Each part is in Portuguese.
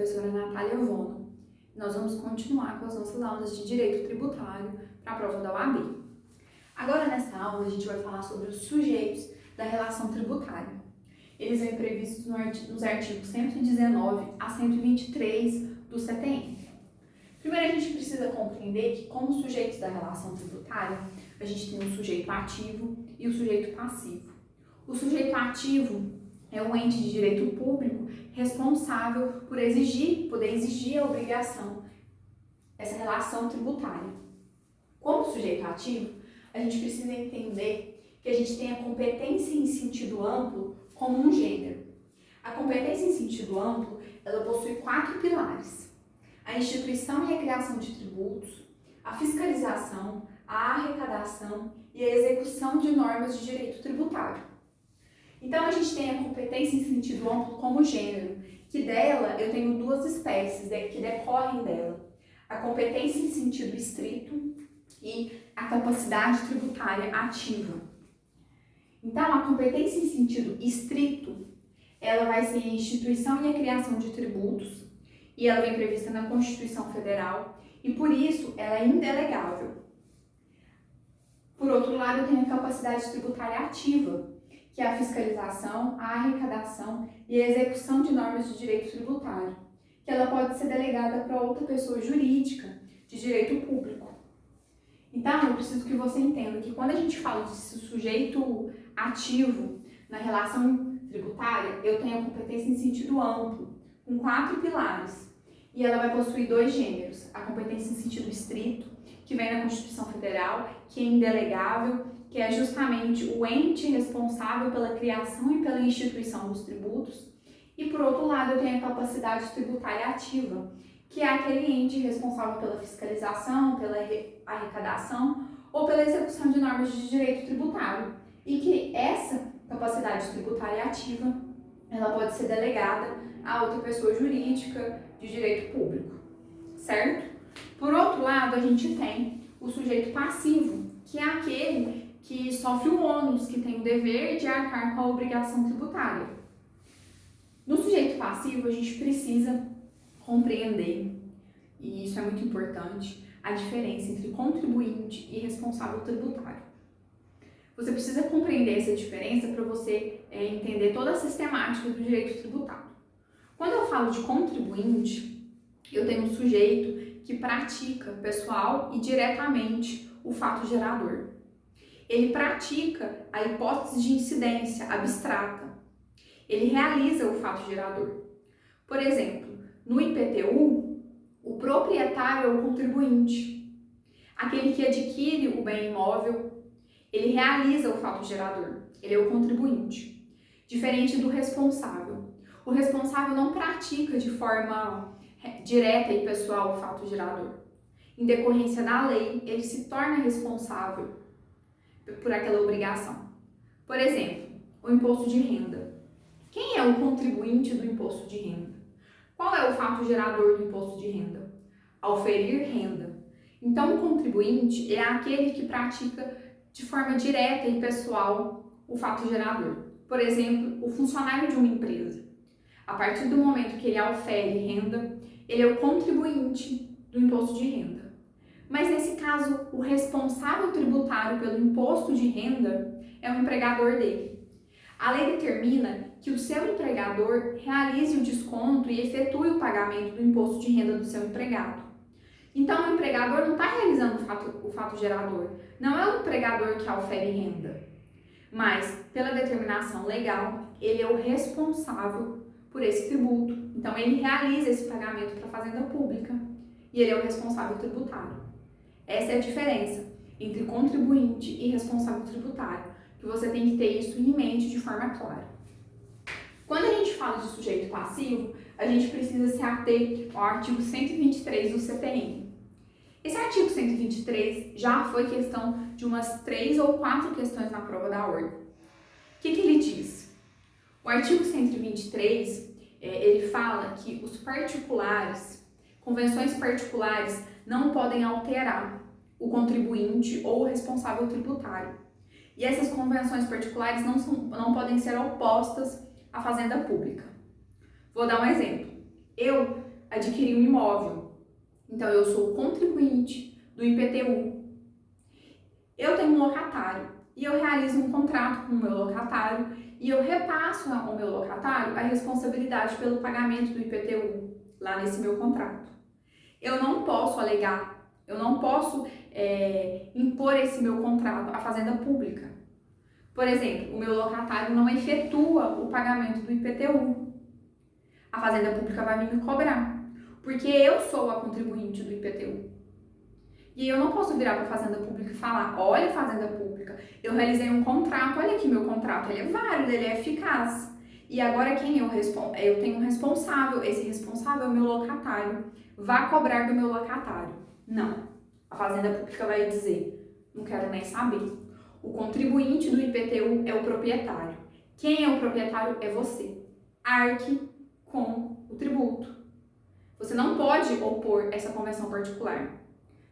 professora Natália Vono. Nós vamos continuar com as nossas aulas de Direito Tributário para a prova da OAB. Agora, nessa aula, a gente vai falar sobre os sujeitos da relação tributária. Eles vêm previstos nos artigos 119 a 123 do CTN. Primeiro, a gente precisa compreender que, como sujeitos da relação tributária, a gente tem o sujeito ativo e o sujeito passivo. O sujeito ativo é um ente de direito público responsável por poder exigir a obrigação, essa relação tributária. Como sujeito ativo, a gente precisa entender que a gente tem a competência em sentido amplo como um gênero. A competência em sentido amplo, ela possui 4 pilares: a instituição e a criação de tributos, a fiscalização, a arrecadação e a execução de normas de direito tributário. Então, a gente tem a competência em sentido amplo como gênero, que dela eu tenho 2 espécies que decorrem dela: a competência em sentido estrito e a capacidade tributária ativa. Então, a competência em sentido estrito, ela vai ser a instituição e a criação de tributos, e ela vem prevista na Constituição Federal, e por isso ela é indelegável. Por outro lado, eu tenho a capacidade tributária ativa, que é a fiscalização, a arrecadação e a execução de normas de direito tributário, que ela pode ser delegada para outra pessoa jurídica de direito público. Então, eu preciso que você entenda que quando a gente fala de sujeito ativo na relação tributária, eu tenho a competência em sentido amplo, com 4 pilares, e ela vai possuir 2 gêneros: a competência em sentido estrito, que vem na Constituição Federal, que é indelegável, que é justamente o ente responsável pela criação e pela instituição dos tributos, e por outro lado eu tenho a capacidade tributária ativa, que é aquele ente responsável pela fiscalização, pela arrecadação ou pela execução de normas de direito tributário, e que essa capacidade tributária ativa, ela pode ser delegada a outra pessoa jurídica de direito público, certo? Por outro lado, a gente tem o sujeito passivo, que é aquele que sofre o ônus, que tem o dever de arcar com a obrigação tributária. No sujeito passivo, a gente precisa compreender, e isso é muito importante, a diferença entre contribuinte e responsável tributário. Você precisa compreender essa diferença para você entender toda a sistemática do direito tributário. Quando eu falo de contribuinte, eu tenho um sujeito que pratica pessoal e diretamente o fato gerador. Ele pratica a hipótese de incidência abstrata. Ele realiza o fato gerador. Por exemplo, no IPTU, o proprietário é o contribuinte. Aquele que adquire o bem imóvel, ele realiza o fato gerador. Ele é o contribuinte. Diferente do responsável. O responsável não pratica de forma direta e pessoal o fato gerador. Em decorrência da lei, ele se torna responsável por aquela obrigação. Por exemplo, o imposto de renda. Quem é o contribuinte do imposto de renda? Qual é o fato gerador do imposto de renda? Auferir renda. Então, o contribuinte é aquele que pratica de forma direta e pessoal o fato gerador. Por exemplo, o funcionário de uma empresa. A partir do momento que ele aufere renda, ele é o contribuinte do imposto de renda. Mas nesse caso, o responsável tributário pelo imposto de renda é o empregador dele. A lei determina que o seu empregador realize o desconto e efetue o pagamento do imposto de renda do seu empregado. Então, o empregador não está realizando o fato gerador, não é o empregador que aufere renda, mas, pela determinação legal, ele é o responsável por esse tributo. Então, ele realiza esse pagamento para a Fazenda Pública e ele é o responsável tributário. Essa é a diferença entre contribuinte e responsável tributário, que você tem que ter isso em mente de forma clara. Quando a gente fala de sujeito passivo, a gente precisa se ater ao artigo 123 do CTN. Esse artigo 123 já foi questão de umas 3 ou 4 questões na prova da ordem. O que ele diz? O artigo 123, ele fala que os particulares, convenções particulares, não podem alterar o contribuinte ou o responsável tributário. E essas convenções particulares não podem ser opostas à Fazenda Pública. Vou dar um exemplo. Eu adquirir um imóvel. Então, eu sou contribuinte do IPTU. Eu tenho um locatário e eu realizo um contrato com o meu locatário e eu repasso ao meu locatário a responsabilidade pelo pagamento do IPTU lá nesse meu contrato. Eu não posso alegar, eu não posso impor esse meu contrato à Fazenda Pública. Por exemplo, o meu locatário não efetua o pagamento do IPTU. A Fazenda Pública vai me cobrar, porque eu sou a contribuinte do IPTU. E eu não posso virar para a Fazenda Pública e falar: olha, Fazenda Pública, eu realizei um contrato, olha aqui meu contrato, ele é válido, ele é eficaz. E agora quem eu respondo? Eu tenho um responsável, esse responsável é o meu locatário. Vá cobrar do meu locatário. Não. A Fazenda Pública vai dizer: não quero nem saber. O contribuinte do IPTU é o proprietário. Quem é o proprietário é você. Arque com o tributo. Você não pode opor essa convenção particular.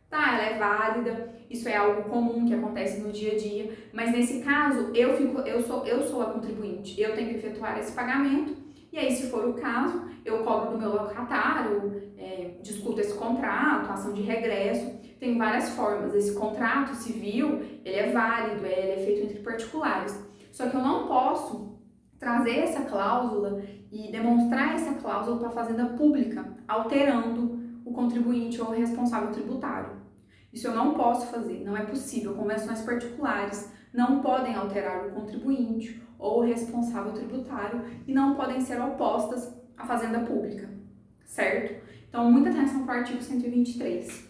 Tá, ela é válida, isso é algo comum que acontece no dia a dia, mas nesse caso eu sou a contribuinte, eu tenho que efetuar esse pagamento, e aí se for o caso, eu cobro do meu locatário, discuto esse contrato, ação de regresso, tem várias formas. Esse contrato civil, ele é válido, ele é feito entre particulares, só que eu não posso trazer essa cláusula e demonstrar essa cláusula para a Fazenda Pública, alterando o contribuinte ou o responsável tributário. Isso eu não posso fazer, não é possível. Convenções particulares não podem alterar o contribuinte ou o responsável tributário e não podem ser opostas à Fazenda Pública, certo? Então, muita atenção para o artigo 123.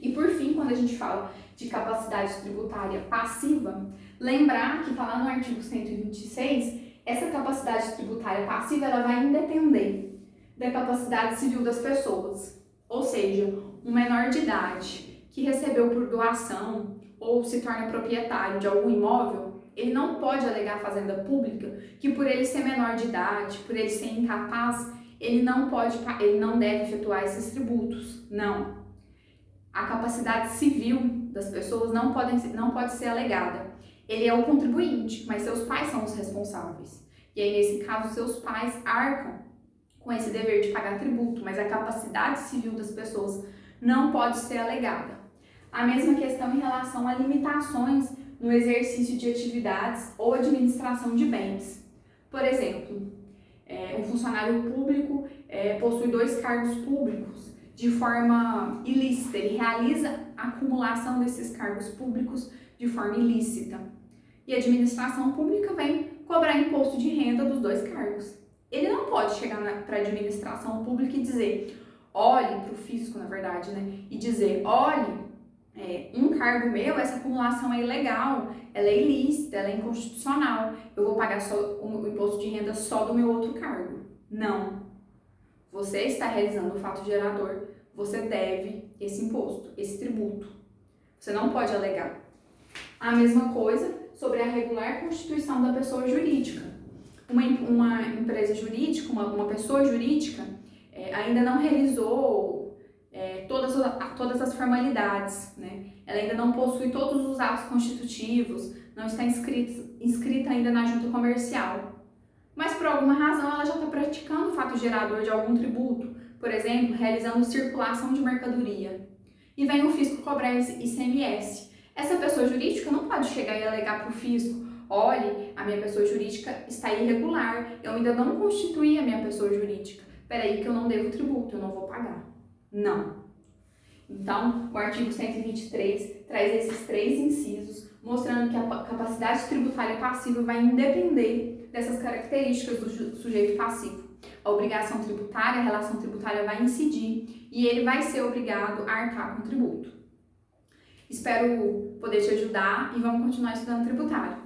E por fim, quando a gente fala de capacidade tributária passiva, lembrar que está lá no artigo 126, essa capacidade tributária passiva ela vai independer da capacidade civil das pessoas. Ou seja, um menor de idade que recebeu por doação ou se torna proprietário de algum imóvel, ele não pode alegar à Fazenda Pública que por ele ser menor de idade, por ele ser incapaz, ele não deve efetuar esses tributos. Não. A capacidade civil das pessoas não pode ser alegada. Ele é o contribuinte, mas seus pais são os responsáveis. E aí, nesse caso, seus pais arcam com esse dever de pagar tributo, mas a capacidade civil das pessoas não pode ser alegada. A mesma questão em relação a limitações no exercício de atividades ou administração de bens. Por exemplo, um funcionário público possui 2 cargos públicos de forma ilícita, ele realiza a acumulação desses cargos públicos de forma ilícita. E a administração pública vem cobrar imposto de renda dos 2 cargos. Ele não pode chegar para a administração pública e dizer, olhe, para o fisco na verdade, né? E dizer, olhe, um cargo meu, essa acumulação é ilegal, ela é ilícita, ela é inconstitucional, eu vou pagar só o imposto de renda só do meu outro cargo. Não. Você está realizando o fato gerador, você deve esse imposto, esse tributo. Você não pode alegar. A mesma coisa sobre a regular constituição da pessoa jurídica. Uma empresa jurídica, uma pessoa jurídica, ainda não realizou todas as formalidades, né? Ela ainda não possui todos os atos constitutivos, não está inscrita ainda na junta comercial. Mas por alguma razão ela já está praticando o fato gerador de algum tributo, por exemplo, realizando circulação de mercadoria. E vem o fisco cobrar ICMS. Essa pessoa jurídica não pode chegar e alegar para o fisco, olhe, a minha pessoa jurídica está irregular, eu ainda não constituí a minha pessoa jurídica. Peraí que eu não devo tributo, eu não vou pagar. Não. Então, o artigo 123 traz esses 3 incisos, mostrando que a capacidade tributária passiva vai independer dessas características do sujeito passivo. A obrigação tributária, a relação tributária vai incidir e ele vai ser obrigado a arcar com o tributo. Espero poder te ajudar e vamos continuar estudando tributário.